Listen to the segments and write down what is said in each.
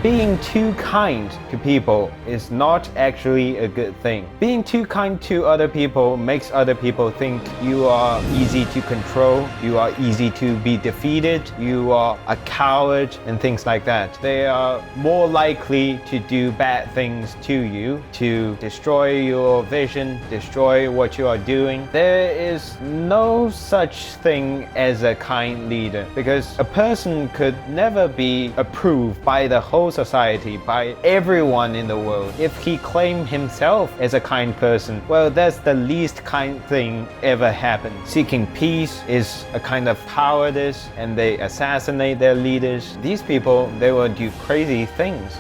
being too kind to people is not actually a good thing. Being too kind to other people makes other people think you are easy to control, you are easy to be defeated, you are a coward, and things like that. They are more likely to do bad things to you, to destroy your vision, destroy what you are doing. There is no such thing as a kind leader, because a person could never be approved by the whole society, by everyone in the world. If he claimed himself as a kind person, well, that's the least kind thing ever happened. Seeking peace is a kind of cowardice, and they assassinate their leaders. These people, they will do crazy things.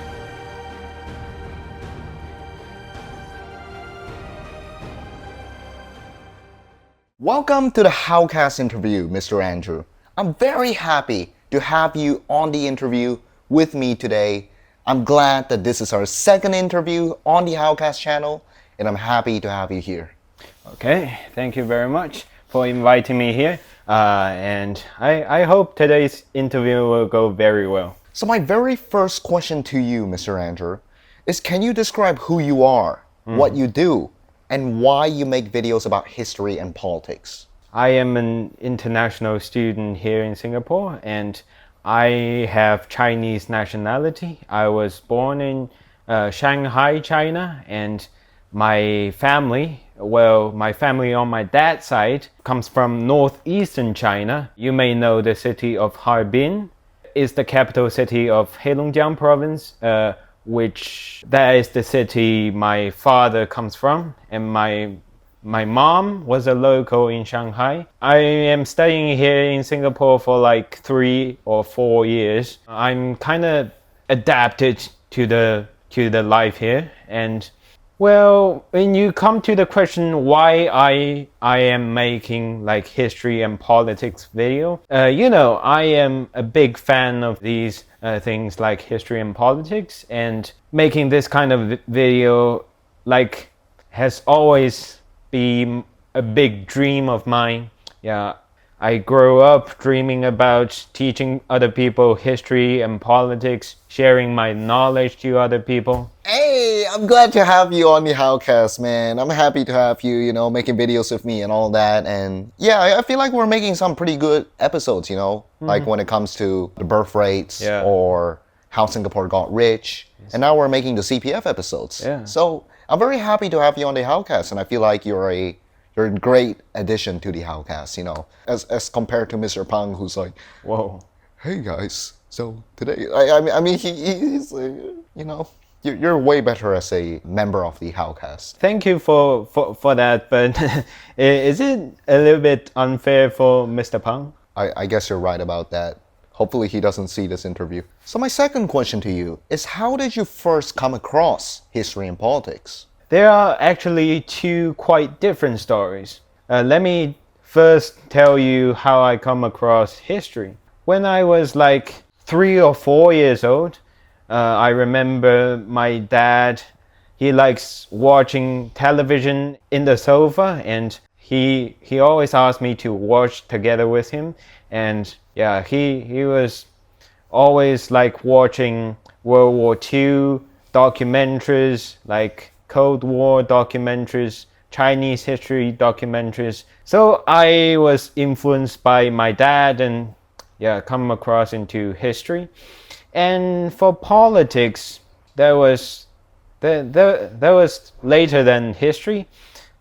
Welcome to the Hao Cast interview, Mr. Andrew. I'm very happy to have you on the interview with me today. I'm glad that this is our second interview on the Hao Cast channel, and I'm happy to have you here. Okay, thank you very much for inviting me here. And I hope today's interview will go very well. So my very first question to you, Mr. Andrew, is can you describe who you are, what you do, and why you make videos about history and politics? I am an international student here in Singapore, and I have Chinese nationality. I was born in Shanghai, China, and my family on my dad's side comes from northeastern China. You may know the city of Harbin. It's the capital city of Heilongjiang province, which that is the city my father comes from, and my mom was a local in Shanghai. I am studying here in Singapore for like 3 or 4 years. I'm kind of adapted to the life here, and well, when you come to the question why I am making like history and politics video, I am a big fan of these things like history and politics, and making this kind of video like has always been a big dream of mine. Yeah, I grew up dreaming about teaching other people history and politics, sharing my knowledge to other people. Hey, I'm glad to have you on the Hao Cast, man. I'm happy to have you, making videos with me and all that. And yeah, I feel like we're making some pretty good episodes, like when it comes to the birth rates or how Singapore got rich. And now we're making the CPF episodes. Yeah. So I'm very happy to have you on the Hao Cast, and I feel like you're a great addition to the Hao Cast, as compared to Mr. Pang, who's like, Whoa. Hey guys, so today, I mean, he's you're way better as a member of the Hao Cast. Thank you for that, but is it a little bit unfair for Mr. Pang? I guess you're right about that. Hopefully he doesn't see this interview. So my second question to you is, how did you first come across history and politics? There are actually two quite different stories. Let me first tell you how I come across history. When I was like 3 or 4 years old, I remember my dad, he likes watching television in the sofa, and he always asked me to watch together with him. And yeah, he was always like watching World War II documentaries, like Cold War documentaries, Chinese history documentaries. So I was influenced by my dad and come across into history. And for politics, that was later than history.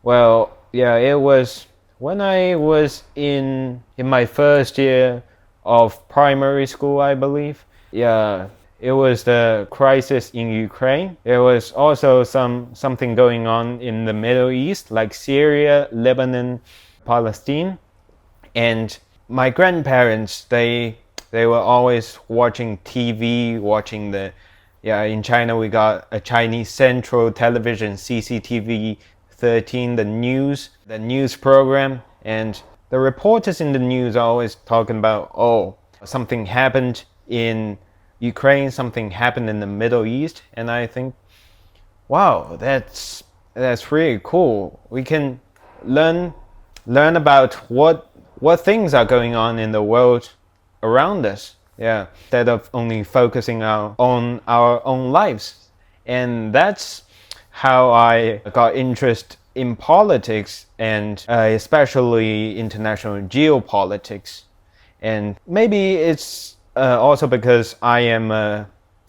Well, yeah, it was when I was in my first year of primary school, I believe. Yeah, it was the crisis in Ukraine. There was also something going on in the Middle East, like Syria, Lebanon, Palestine. And my grandparents, they were always watching TV, watching in China we got a Chinese Central Television, CCTV 13, the news program, and the reporters in the news are always talking about, something happened in Ukraine, something happened in the Middle East, and I think, wow, that's really cool. We can learn about what things are going on in the world around us. Yeah, instead of only focusing on our own lives. And that's how I got interest in politics and especially international geopolitics. And maybe it's also because I am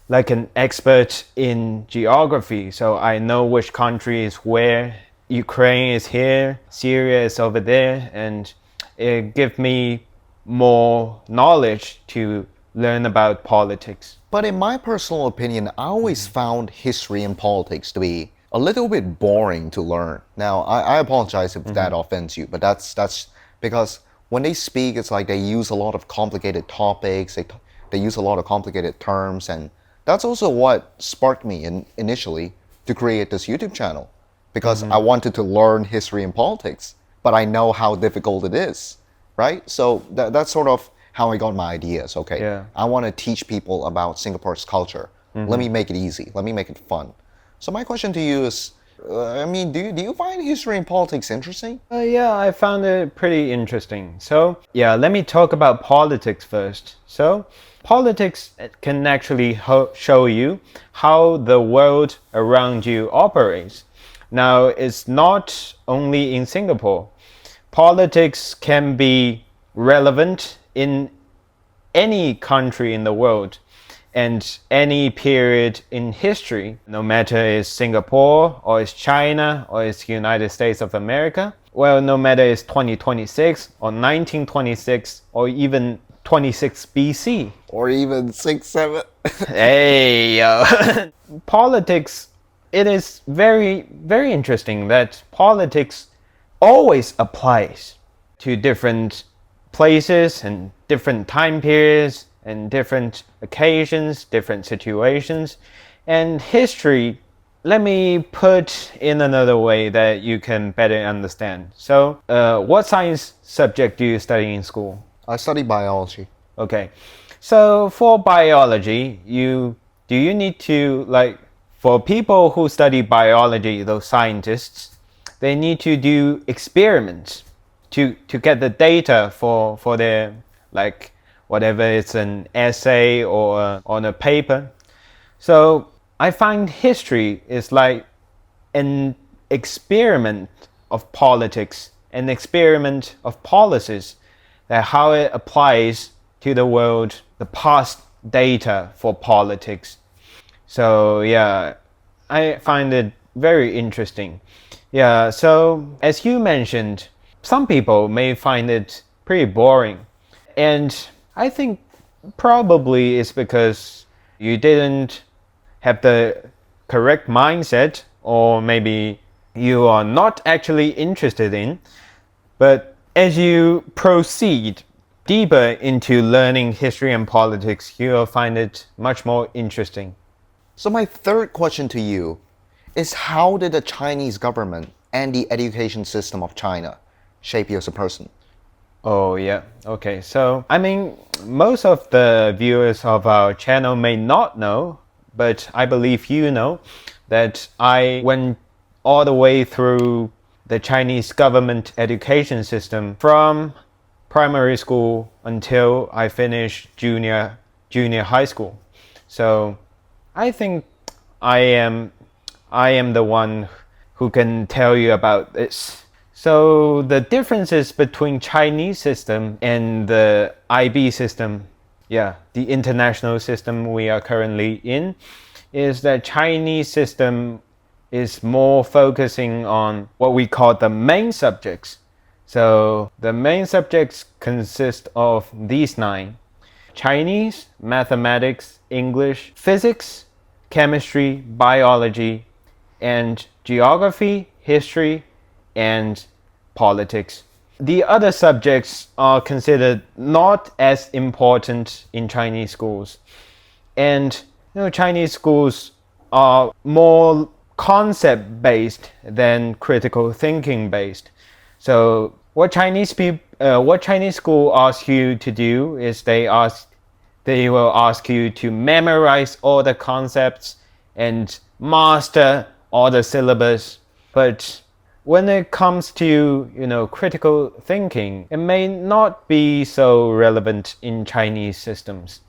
like an expert in geography, so I know which country is where. Ukraine is here, Syria is over there, and it gives me more knowledge to learn about politics. But in my personal opinion, I always found history and politics to be a little bit boring to learn. Now, I apologize if that offends you, but that's because when they speak, it's like they use a lot of complicated topics, they use a lot of complicated terms, and that's also what sparked me initially to create this YouTube channel. Because I wanted to learn history and politics, but I know how difficult it is, right? So that's sort of how I got my ideas. Okay, Yeah. I want to teach people about Singapore's culture. Let me make it easy. Let me make it fun. So my question to you is, I mean, do you find history and politics interesting? Yeah, I found it pretty interesting. So, yeah, let me talk about politics first. So, politics can actually show you how the world around you operates. Now, it's not only in Singapore. Politics can be relevant in any country in the world and any period in history, no matter it's Singapore or it's China or it's United States of America. Well, no matter it's 2026 or 1926 or even 26 BC. Or even 6, 7? Hey, yo. Politics, it is very, very interesting that politics always applies to different places and different time periods and different occasions, different situations. And history, let me put in another way that you can better understand. So, what science subject do you study in school? I study biology. Okay. So for biology, do you need to, like, for people who study biology, those scientists, they need to do experiments to get the data for their, like, whatever it's an essay or on a paper. So I find history is like an experiment of politics, an experiment of policies, that how it applies to the world, the past data for politics. So yeah, I find it very interesting. Yeah, so as you mentioned, some people may find it pretty boring. And I think probably it's because you didn't have the correct mindset, or maybe you are not actually interested in. But as you proceed deeper into learning history and politics, you'll find it much more interesting. So my third question to you is, how did the Chinese government and the education system of China shape you as a person? Oh, yeah. Okay. So, I mean, most of the viewers of our channel may not know, but I believe you know that I went all the way through the Chinese government education system from primary school until I finished junior high school. So I think I am the one who can tell you about this. So the differences between Chinese system and the IB system, yeah, the international system we are currently in, is that Chinese system is more focusing on what we call the main subjects. So the main subjects consist of these 9: Chinese, mathematics, English, physics, chemistry, biology, and geography, history, and politics. The other subjects are considered not as important in Chinese schools. And Chinese schools are more concept based than critical thinking based. So what Chinese school asks you to do is they will ask you to memorize all the concepts and master all the syllabus. But when it comes to critical thinking, it may not be so relevant in Chinese systems.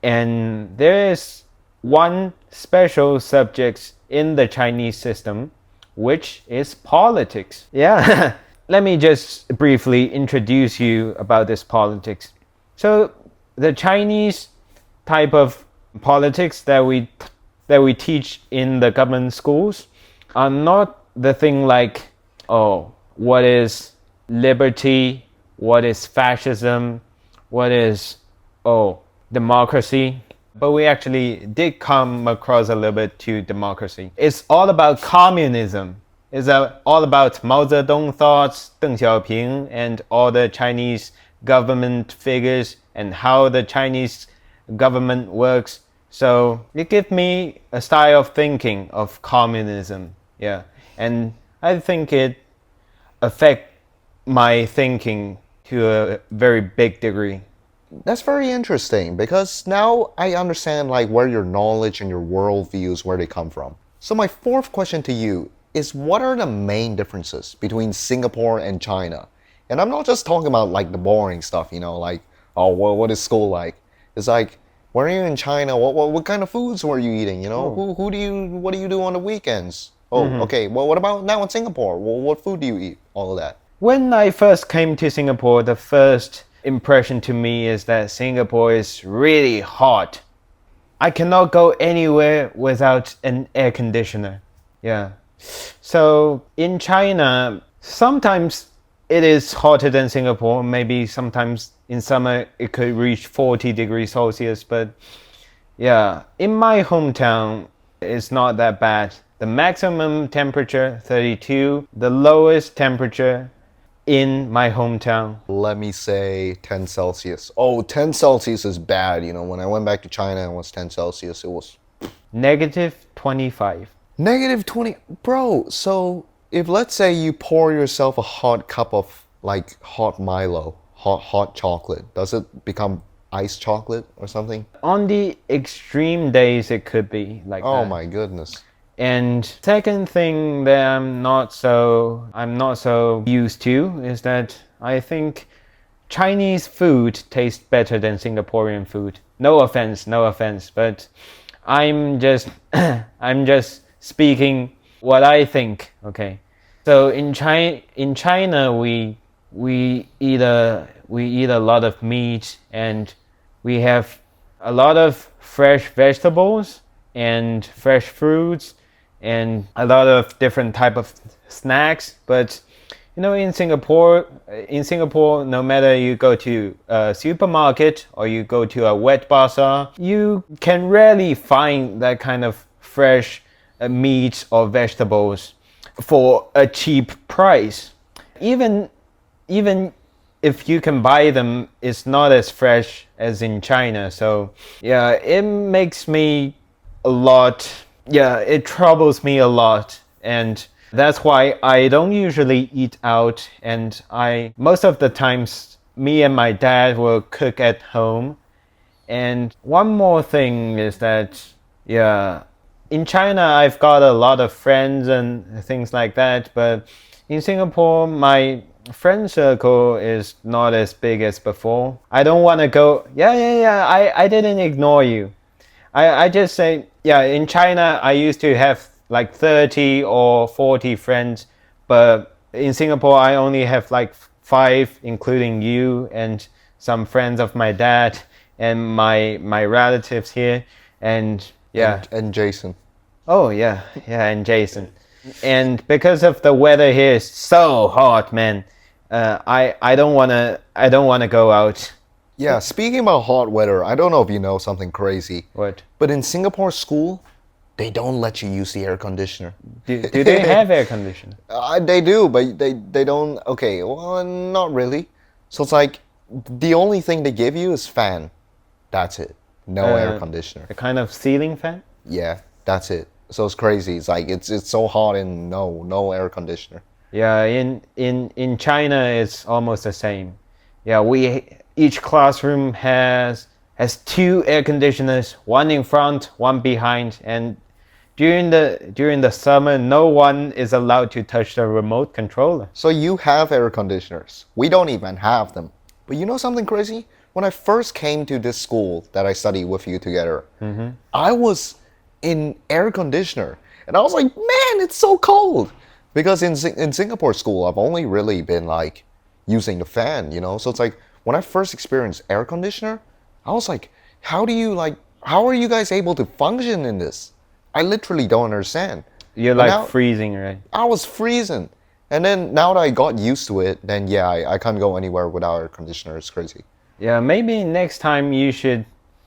And there is one special subject in the Chinese system, which is politics. Yeah, let me just briefly introduce you about this politics. So the Chinese type of politics that we teach in the government schools are not the thing like, oh, what is liberty, what is fascism, what is, oh, democracy. But we actually did come across a little bit to democracy. It's all about communism. It's all about Mao Zedong thoughts, Deng Xiaoping, and all the Chinese government figures and how the Chinese government works. So it gives me a style of thinking of communism. Yeah. And I think it affects my thinking to a very big degree. That's very interesting because now I understand like where your knowledge and your worldviews where they come from. So my fourth question to you is what are the main differences between Singapore and China? And I'm not just talking about like the boring stuff, like oh what is school like? It's like when are you in China? What kind of foods were you eating? What do you do on the weekends? Oh, okay. Well, what about now in Singapore? Well, what food do you eat? All of that. When I first came to Singapore, the first impression to me is that Singapore is really hot. I cannot go anywhere without an air conditioner. Yeah. So in China, sometimes it is hotter than Singapore. Maybe sometimes in summer it could reach 40 degrees Celsius. But yeah, in my hometown, it's not that bad. The maximum temperature, 32. The lowest temperature in my hometown. Let me say 10 Celsius. Oh, 10 Celsius is bad. When I went back to China and it was 10 Celsius, it was Negative 25. negative 20. Bro, so if let's say you pour yourself a hot cup of like hot Milo, hot chocolate, does it become iced chocolate or something? On the extreme days, it could be like Oh that. my goodness. And second thing that I'm not so used to is that I think Chinese food tastes better than Singaporean food. No offense, but I'm just I'm just speaking what I think. Okay, so in China we eat a lot of meat and we have a lot of fresh vegetables and fresh fruits and a lot of different type of snacks. But in Singapore, no matter you go to a supermarket or you go to a wet bazaar, you can rarely find that kind of fresh meat or vegetables for a cheap price. Even if you can buy them, it's not as fresh as in China. So yeah, it makes me a lot. Yeah, it troubles me a lot, and that's why I don't usually eat out. And most of the times, me and my dad will cook at home. And one more thing is that, yeah, in China, I've got a lot of friends and things like that. But in Singapore, my friend circle is not as big as before. I don't want to go, yeah, I didn't ignore you. I just say, yeah, in China, I used to have like 30 or 40 friends, but in Singapore, I only have like 5, including you and some friends of my dad and my relatives here. And yeah. And Jason. Oh, yeah, and Jason. And because of the weather here is so hot, man, I don't wanna go out. Yeah, speaking about hot weather, I don't know if you know something crazy. What? But in Singapore school, they don't let you use the air conditioner. Do they have air conditioner? They do, but they don't. Okay, well, not really. So it's like the only thing they give you is fan. That's it. No air conditioner. A kind of ceiling fan? Yeah, that's it. So it's crazy. It's like it's so hot and no air conditioner. Yeah, in China it's almost the same. Yeah, each classroom has 2 air conditioners, one in front, one behind, and during the summer no one is allowed to touch the remote controller. So you have air conditioners. We don't even have them. But you know something crazy? when I first came to this school that I studied with you together, I was in air conditioner, and I was like, man, it's so cold. Because in Singapore school, I've only really been like using the fan, you know. So it's like when I first experienced air conditioner, I was like, how are you guys able to function in this? I literally don't understand. You're But like now freezing, right? I was freezing. And then now that I got used to it, then yeah, I can't go anywhere without air conditioner. It's crazy. Yeah, maybe next time you should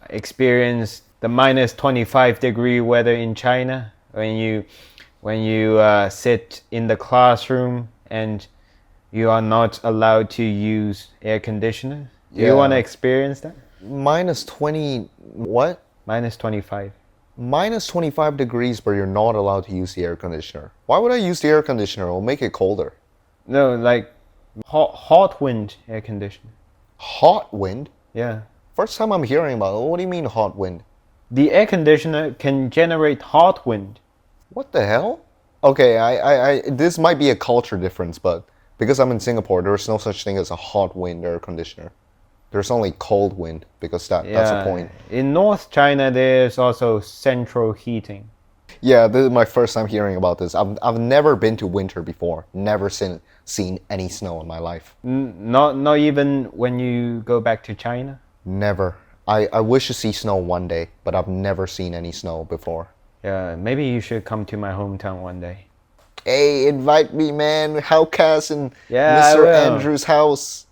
experience the minus 25-degree weather in China when you sit in the classroom and you are not allowed to use air conditioner. Do you want to Yeah. experience that? Minus 20, what? Minus 25. Minus 25 degrees, but you're not allowed to use the air conditioner. Why would I use the air conditioner? It'll make it colder. No, like hot wind air conditioner. Hot wind? Yeah. First time I'm hearing about it. What do you mean hot wind? The air conditioner can generate hot wind. What the hell? Okay, this might be a culture difference, but because I'm in Singapore, there's no such thing as a hot wind air conditioner. There's only cold wind because that's the point. In North China, there's also central heating. Yeah, this is my first time hearing about this. I've never been to winter before. Never seen any snow in my life. Not even when you go back to China. Never. I wish to see snow one day, but I've never seen any snow before. Yeah, maybe you should come to my hometown one day. Hey, invite me, man. Hao Cast in Yeah, I Mr. will. Andrew's house.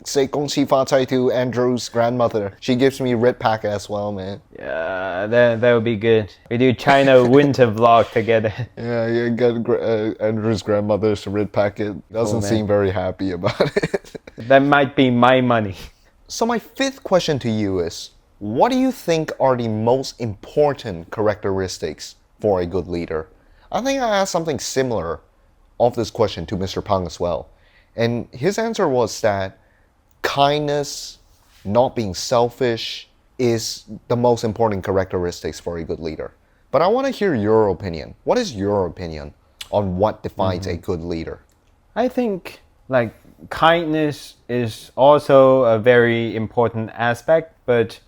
Say 恭喜发财 to Andrew's grandmother. She gives me red packet as well, man. Yeah, that would be good. We do China winter vlog together. Yeah, you get Andrew's grandmother's red packet. Doesn't man. seem very happy about it. That might be my money. So my fifth question to you is, what do you think are the most important characteristics for a good leader? I think I asked something similar of this question to Mr. Pang as well. And his answer was that kindness, not being selfish, is the most important characteristics for a good leader. But I want to hear your opinion. What is your opinion on what defines a good leader? I think like kindness is also a very important aspect, but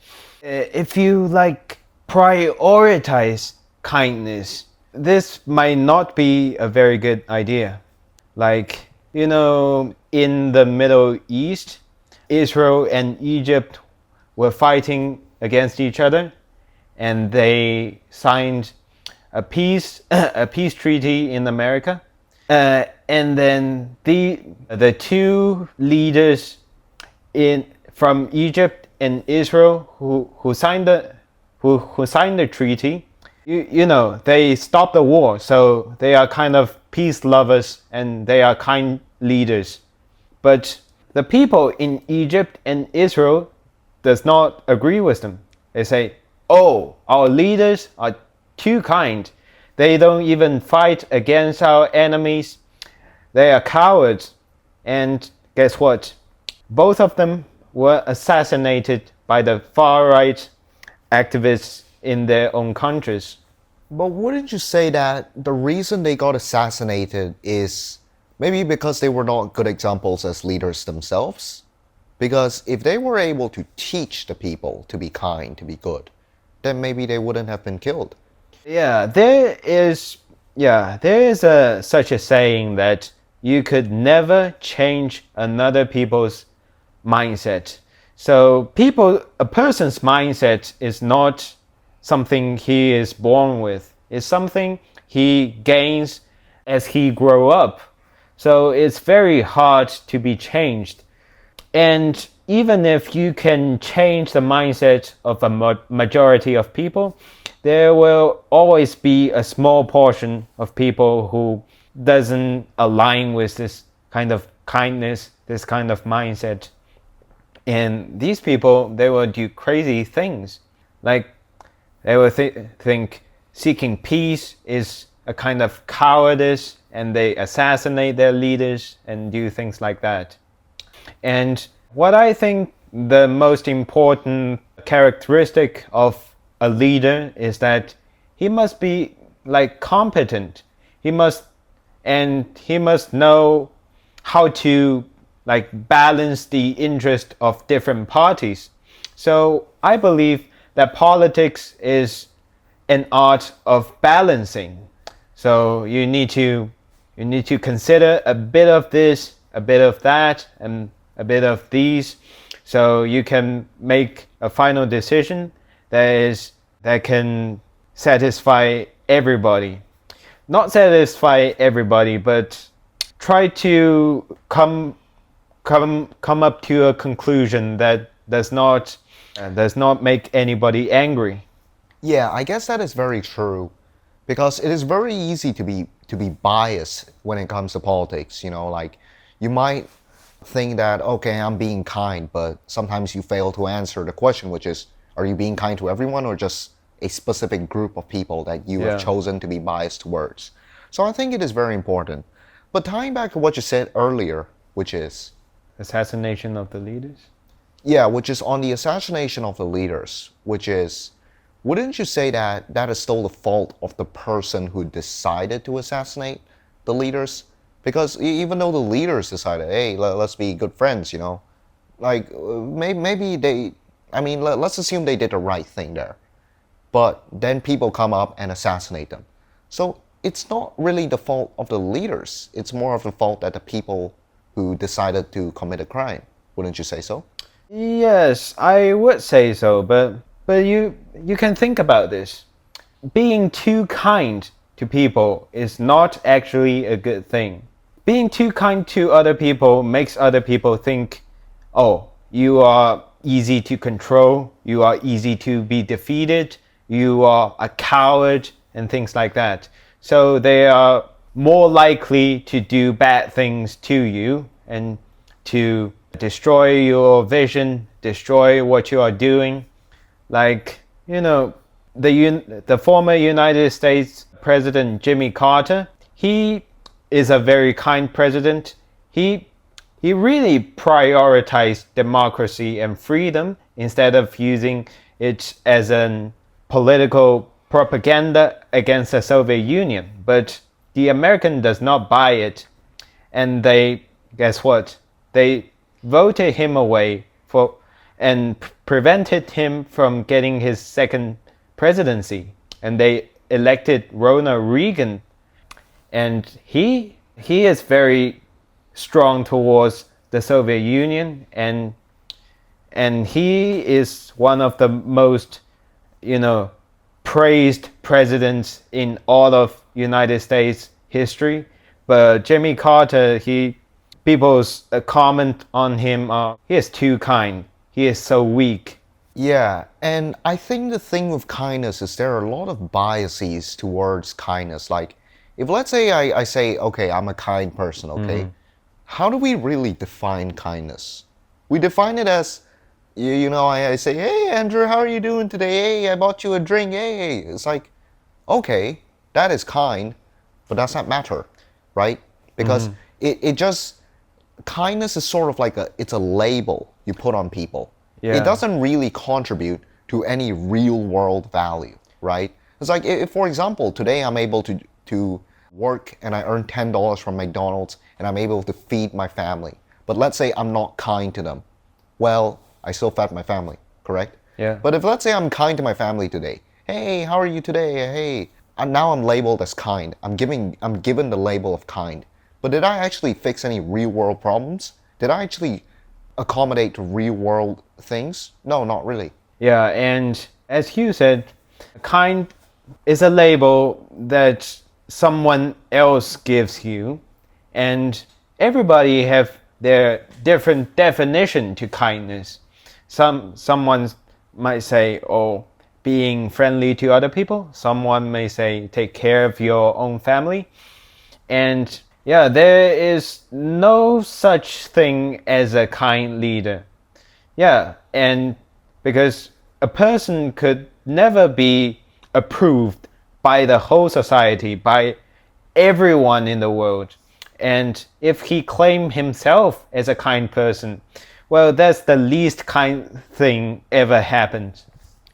if you like prioritize kindness, this might not be a very good idea. Like, you know, in the Middle East, Israel and Egypt were fighting against each other, and they signed a peace treaty in America. And then the two leaders from Egypt and Israel who signed the treaty, you know, they stopped the war, so they are kind of peace lovers and they are kind leaders. But the people in Egypt and Israel does not agree with them. They say, "Oh, our leaders are too kind. They don't even fight against our enemies. They are cowards." And guess what? Both of them were assassinated by the far-right activists in their own countries. But wouldn't you say that the reason they got assassinated is maybe because they were not good examples as leaders themselves? Because if they were able to teach the people to be kind, to be good, then maybe they wouldn't have been killed. Yeah, there is such a saying that you could never change another people's mindset. So a person's mindset is not something he is born with. It's something he gains as he grow up. So it's very hard to be changed. And even if you can change the mindset of a majority of people, there will always be a small portion of people who doesn't align with this kind of kindness, this kind of mindset. And these people, they will do crazy things. Like they will think seeking peace is a kind of cowardice, and they assassinate their leaders and do things like that. And what I think the most important characteristic of a leader is that he must be like competent. He must know how to like balance the interest of different parties. So I believe that politics is an art of balancing. So you need to consider a bit of this, a bit of that, and a bit of these, so you can make a final decision that can satisfy everybody. Not satisfy everybody, but try to come up to a conclusion that does not make anybody angry. Yeah, I guess that is very true because it is very easy to be biased when it comes to politics, you know, like you might think that okay, I'm being kind, but sometimes you fail to answer the question, which is are you being kind to everyone or just a specific group of people that you have chosen to be biased towards? So I think it is very important. But tying back to what you said earlier, which is Assassination of the leaders? yeah, which is on the assassination of the leaders, which is, wouldn't you say that that is still the fault of the person who decided to assassinate the leaders? Because even though the leaders decided, hey, let's be good friends, you know, like maybe they, I mean, let's assume they did the right thing there. But then people come up and assassinate them. So it's not really the fault of the leaders. It's more of the fault that the people who decided to commit a crime. Wouldn't you say so? Yes, I would say so, but you can think about this. Being too kind to people is not actually a good thing. Being too kind to other people makes other people think, oh, you are easy to control, you are easy to be defeated, you are a coward, and things like that. So they are more likely to do bad things to you and to destroy your vision, destroy what you are doing. Like, you know, the former United States President Jimmy Carter, he is a very kind president. He really prioritized democracy and freedom instead of using it as a political propaganda against the Soviet Union. But the American does not buy it, and they, guess what? They voted him away for and prevented him from getting his second presidency, and they elected Ronald Reagan, and he is very strong towards the Soviet Union, and he is one of the most, you know, praised presidents in all of United States history. But Jimmy Carter, people's comment on him are he is too kind. He is so weak. Yeah, and I think the thing with kindness is there are a lot of biases towards kindness. Like, if let's say I say, okay, I'm a kind person, okay? How do we really define kindness? We define it as, you know, I say, hey, Andrew, how are you doing today? Hey, I bought you a drink. Hey, it's like, okay, that is kind, but does not matter, right? Because it just, kindness is sort of like it's a label you put on people. Yeah. It doesn't really contribute to any real world value, right? It's like, if, for example, today I'm able to work and I earn $10 from McDonald's and I'm able to feed my family. But let's say I'm not kind to them. Well, I still fed my family, correct? Yeah. But if let's say I'm kind to my family today, hey, how are you today? Hey, and now I'm labeled as kind. I'm given the label of kind. But did I actually fix any real world problems? Did I actually accommodate real world things? No, not really. Yeah, and as Hugh said, kind is a label that someone else gives you, and everybody have their different definition to kindness. Someone might say, oh, being friendly to other people. Someone may say, take care of your own family. And yeah, there is no such thing as a kind leader. Yeah, and because a person could never be approved by the whole society, by everyone in the world. And if he claimed himself as a kind person, well, that's the least kind thing ever happened.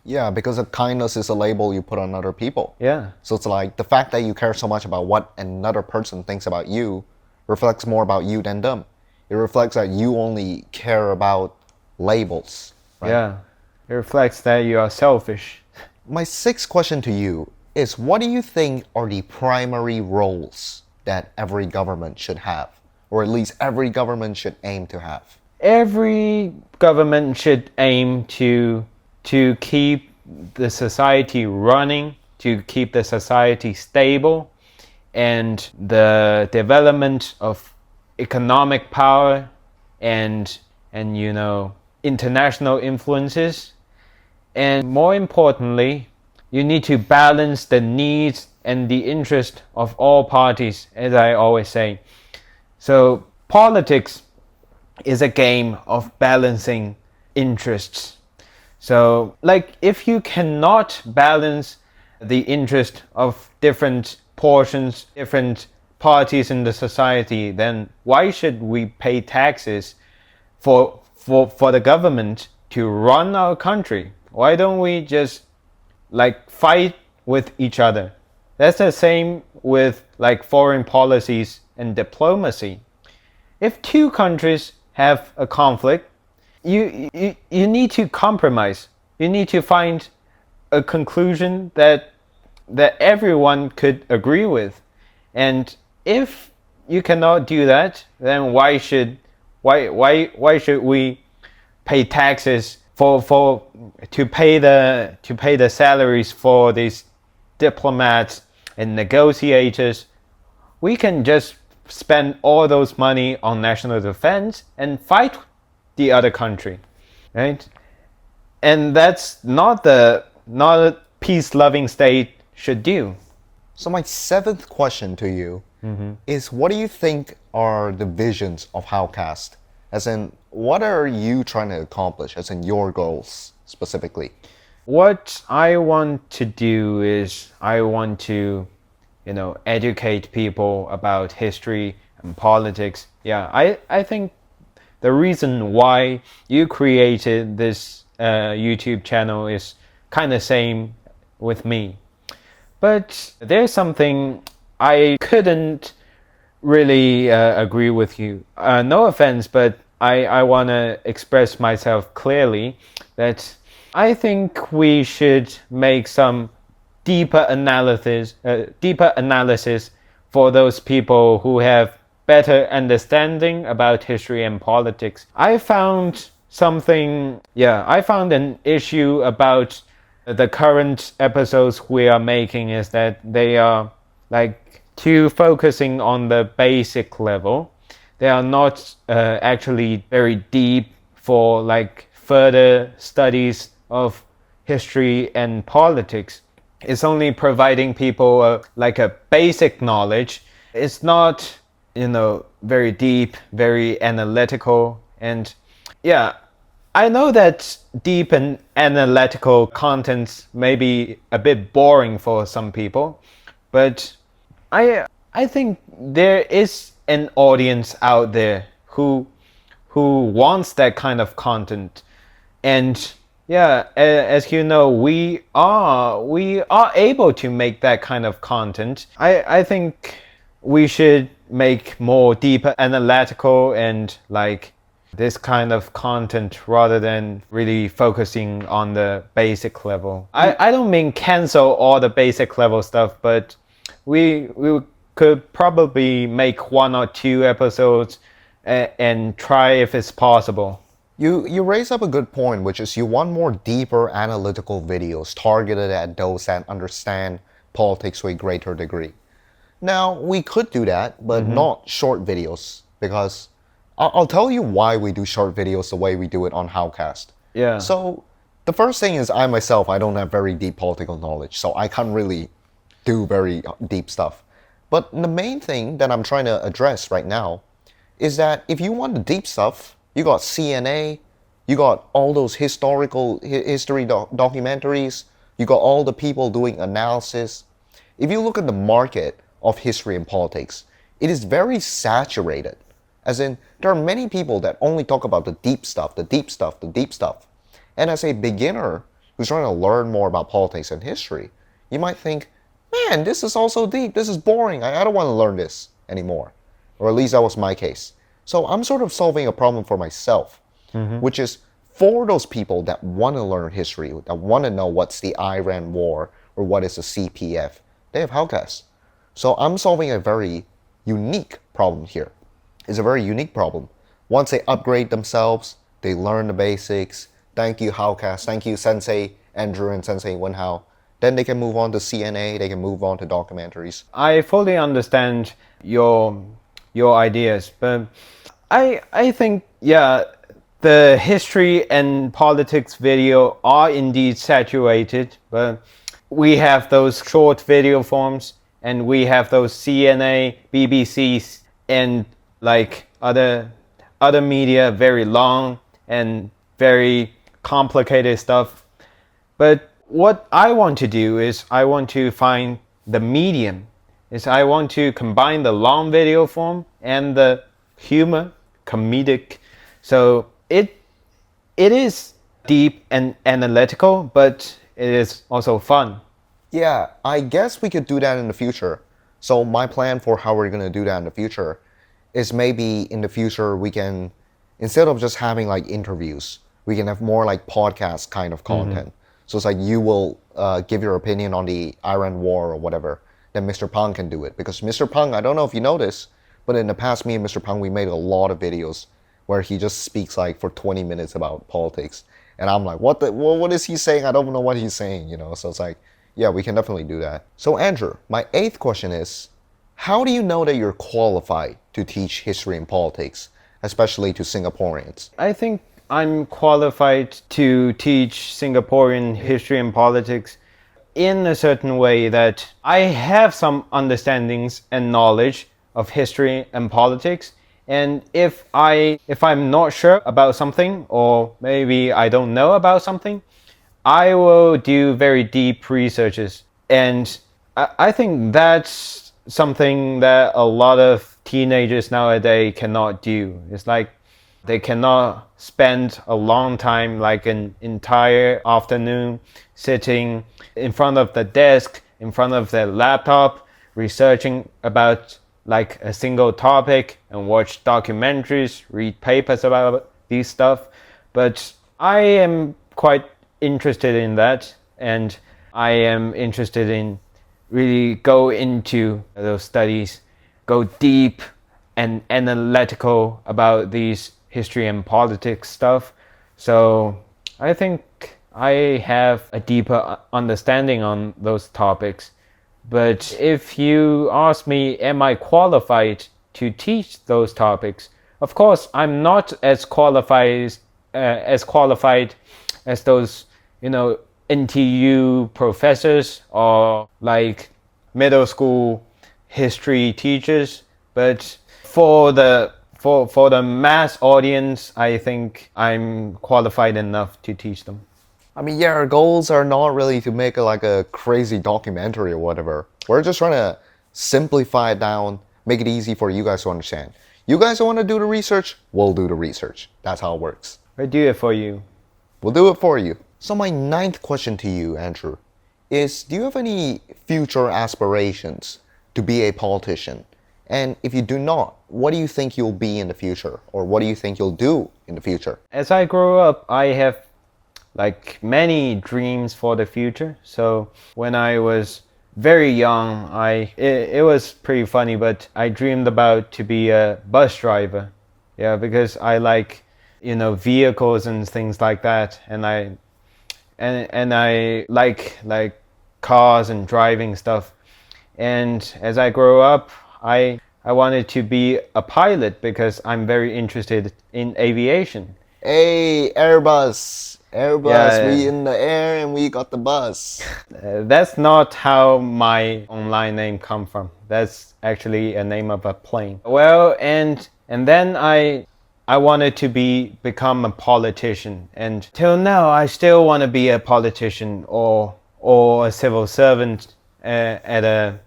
Yeah, because of kindness is a label you put on other people. Yeah. So it's like the fact that you care so much about what another person thinks about you reflects more about you than them. It reflects that you only care about labels, right? Yeah, it reflects that you are selfish. My sixth question to you is, what do you think are the primary roles that every government should have, or at least every government should aim to have? Every government should aim to keep the society running, to keep the society stable, and the development of economic power and international influences. And more importantly, you need to balance the needs and the interest of all parties, as I always say. So politics is a game of balancing interests. So, like, if you cannot balance the interest of different portions, different parties in the society, then why should we pay taxes for the government to run our country? Why don't we just like fight with each other? That's the same with like foreign policies and diplomacy. If two countries have a conflict, you need to compromise. You need to find a conclusion that everyone could agree with. And if you cannot do that, then why should we pay taxes to pay the salaries for these diplomats and negotiators? We can just spend all those money on national defense and fight the other country, right? And that's not a peace-loving state should do. So my seventh question to you is, what do you think are the visions of Hao Cast? As in, what are you trying to accomplish, as in your goals specifically? What I want to do is I want to, educate people about history and politics. Yeah, I think the reason why you created this YouTube channel is kind of same with me. But there's something I couldn't really agree with you. No offense, but I want to express myself clearly that I think we should make some deeper analysis for those people who have better understanding about history and politics. I found an issue about the current episodes we are making is that they are like too focusing on the basic level. They are not actually very deep for like further studies of history and politics. It's only providing people like a basic knowledge. It's not, very deep, very analytical. And yeah, I know that deep and analytical contents may be a bit boring for some people, but I think there is an audience out there who wants that kind of content. And yeah, as you know, we are able to make that kind of content. I think we should make more deeper analytical and like this kind of content rather than really focusing on the basic level. I don't mean cancel all the basic level stuff, but we could probably make 1 or 2 episodes and try if it's possible. You raise up a good point, which is you want more deeper analytical videos targeted at those that understand politics to a greater degree. Now, we could do that, but not short videos, because I'll tell you why we do short videos the way we do it on Hao Cast. Yeah. So, the first thing is I myself, I don't have very deep political knowledge, so I can't really do very deep stuff. But the main thing that I'm trying to address right now is that if you want the deep stuff, you got CNA, you got all those history documentaries, you got all the people doing analysis. If you look at the market of history and politics, it is very saturated. As in, there are many people that only talk about the deep stuff, the deep stuff, the deep stuff. And as a beginner who's trying to learn more about politics and history, you might think, man, this is all so deep, this is boring, I don't want to learn this anymore. Or at least that was my case. So I'm sort of solving a problem for myself, which is for those people that want to learn history, that want to know what's the Iran War or what is the CPF, they have Hao Cast. So I'm solving a very unique problem here. It's a very unique problem. Once they upgrade themselves, they learn the basics. Thank you, Hao Cast. Thank you, Sensei Andrew and Sensei Wenhao. Then they can move on to CNA. They can move on to documentaries. I fully understand your ideas, but I think, yeah, the history and politics video are indeed saturated, but we have those short video forms and we have those CNA, BBCs, and like other media, very long and very complicated stuff. But what I want to do is I want to find the medium. Is I want to combine the long video form and the humor, comedic. So it is deep and analytical, but it is also fun. Yeah, I guess we could do that in the future. So my plan for how we're going to do that in the future is maybe in the future we can, instead of just having like interviews, we can have more like podcast kind of content. So it's like you will give your opinion on the Iran War or whatever. Then Mr. Pang can do it. Because Mr. Pang, I don't know if you know this, but in the past, me and Mr. Pang, we made a lot of videos where he just speaks like for 20 minutes about politics. And I'm like, what is he saying? I don't know what he's saying, you know? So it's like, yeah, we can definitely do that. So Andrew, my 8th question is, how do you know that you're qualified to teach history and politics, especially to Singaporeans? I think I'm qualified to teach Singaporean history and politics in a certain way that I have some understandings and knowledge of history and politics. And if I'm not sure about something, or maybe I don't know about something, I will do very deep researches. And I think that's something that a lot of teenagers nowadays cannot do. It's like they cannot spend a long time, like an entire afternoon, sitting in front of the desk, in front of their laptop, researching about like a single topic and watch documentaries, read papers about these stuff. But I am quite interested in that, and I am interested in really go into those studies, go deep and analytical about these history and politics stuff. So I think I have a deeper understanding on those topics. But if you ask me, am I qualified to teach those topics? Of course, I'm not as qualified as those, NTU professors or like middle school history teachers. But for the mass audience, I think I'm qualified enough to teach them. I mean, yeah, our goals are not really to make a crazy documentary or whatever. We're just trying to simplify it down, make it easy for you guys to understand. You guys want to do the research? We'll do the research. That's how it works. I do it for you. We'll do it for you. So my 9th question to you, Andrew, is do you have any future aspirations to be a politician? And if you do not, what do you think you'll be in the future? Or what do you think you'll do in the future? As I grow up, I have like many dreams for the future. So when I was very young, it was pretty funny, but I dreamed about to be a bus driver. Yeah, because I like, vehicles and things like that, and I like cars and driving stuff. And as I grow up, I wanted to be a pilot because I'm very interested in aviation. Hey, Airbus, Yeah. we in the air and we got the bus. That's not how my online name come from. That's actually a name of a plane. Well, and then I wanted to become a politician, and till now I still want to be a politician or a civil servant at a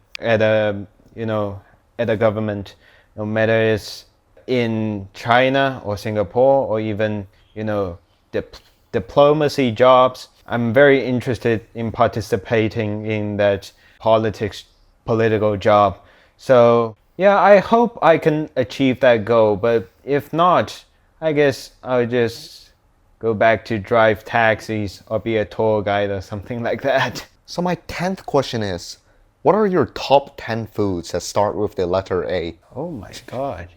government, no matter it's in China or Singapore or even diplomacy jobs. I'm very interested in participating in that political job. So yeah, I hope I can achieve that goal, but If not, I guess I'll just go back to drive taxis or be a tour guide or something like that. So my 10th question is, what are your top 10 foods that start with the letter A? Oh my god.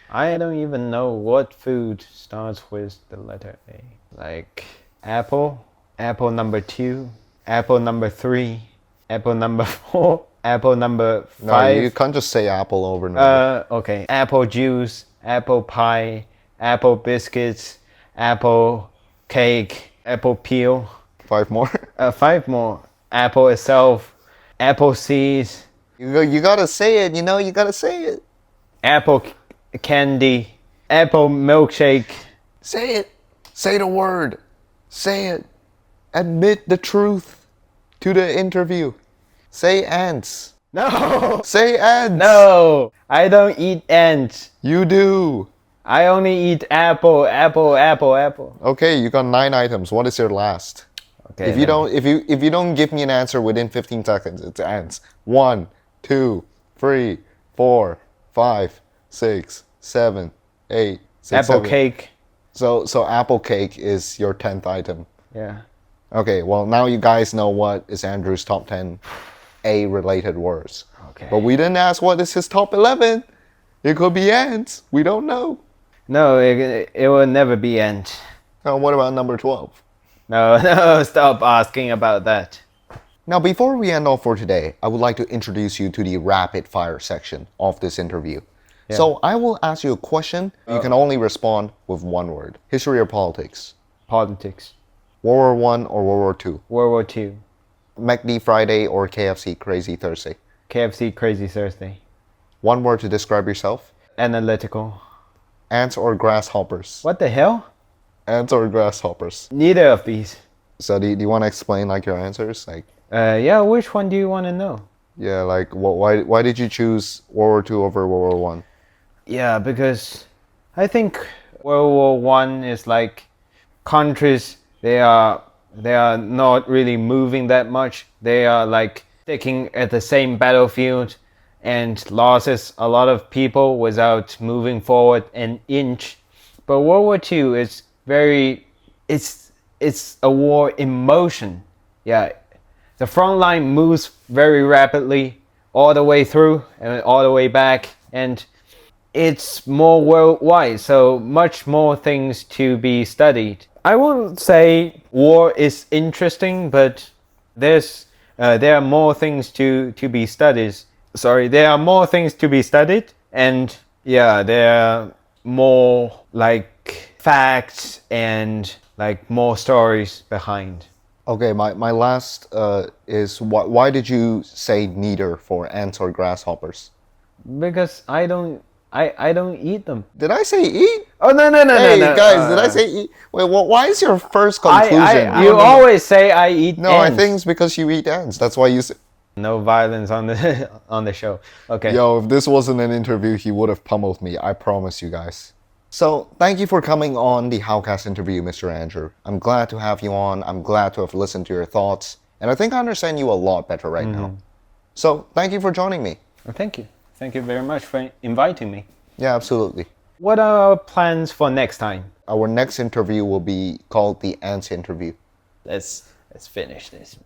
I don't even know what food starts with the letter A. Like apple, apple number 2, apple number 3, apple number 4, apple number 5. No, you can't just say apple over and over. Okay. Apple juice, apple pie, apple biscuits, apple cake, apple peel. 5 more. 5 more. Apple itself, apple seeds, You gotta say it, you gotta say it. apple candy, apple milkshake. Say it. Say the word. Say it. Admit the truth to the interview. Say ants. No! Say ants. No! I don't eat ants. You do. I only eat apple, apple, apple, apple. Okay, you got 9 items. What is your last? Okay. If you don't give me an answer within 15 seconds, it's ants. 1, 2, 3, 4, 5, 6, 7, 8, 6, apple 7. cake. So apple cake is your 10th item. Yeah. Okay, well now you guys know what is Andrew's top 10 A related words. Okay. But we didn't ask what is his top 11. It could be ants. We don't know. No, it will never be ant. Now what about number 12? No, stop asking about that. Now, before we end off for today, I would like to introduce you to the rapid fire section of this interview. Yeah. So, I will ask you a question. You can only respond with one word. History or politics? Politics. World War I or World War II? World War II. McD Friday or KFC Crazy Thursday? KFC Crazy Thursday. One word to describe yourself? Analytical. Ants or grasshoppers? What the hell? Ants or grasshoppers? Neither of these. So, do you want to explain like your answers? Like, Yeah, which one do you want to know? yeah, like why did you choose World War II over World War I? Yeah, because I think World War One is like countries they are not really moving that much. They are like sticking at the same battlefield and losses a lot of people without moving forward an inch. But World War Two is very it's a war in motion. Yeah. The front line moves very rapidly all the way through and all the way back, and it's more worldwide, so much more things to be studied. I won't say war is interesting, but there are more things to be studied. Sorry, there are more things to be studied, and yeah, there are more like facts and like more stories behind. Okay, my last is why did you say neither for ants or grasshoppers? Because I don't eat them. Did I say eat? Oh no Hey no! guys, did I say eat? Wait, why is your first conclusion? You always say I eat No, ants. I think it's because you eat ants. That's why you say. No violence on the on the show. Okay. Yo, if this wasn't an interview, he would have pummeled me. I promise you guys. So, thank you for coming on the Hao Cast interview, Mr. Andrew. I'm glad to have you on. I'm glad to have listened to your thoughts. And I think I understand you a lot better right now. So, thank you for joining me. Well, thank you. Thank you very much for inviting me. Yeah, absolutely. What are our plans for next time? Our next interview will be called the Ants interview. Let's finish this, man.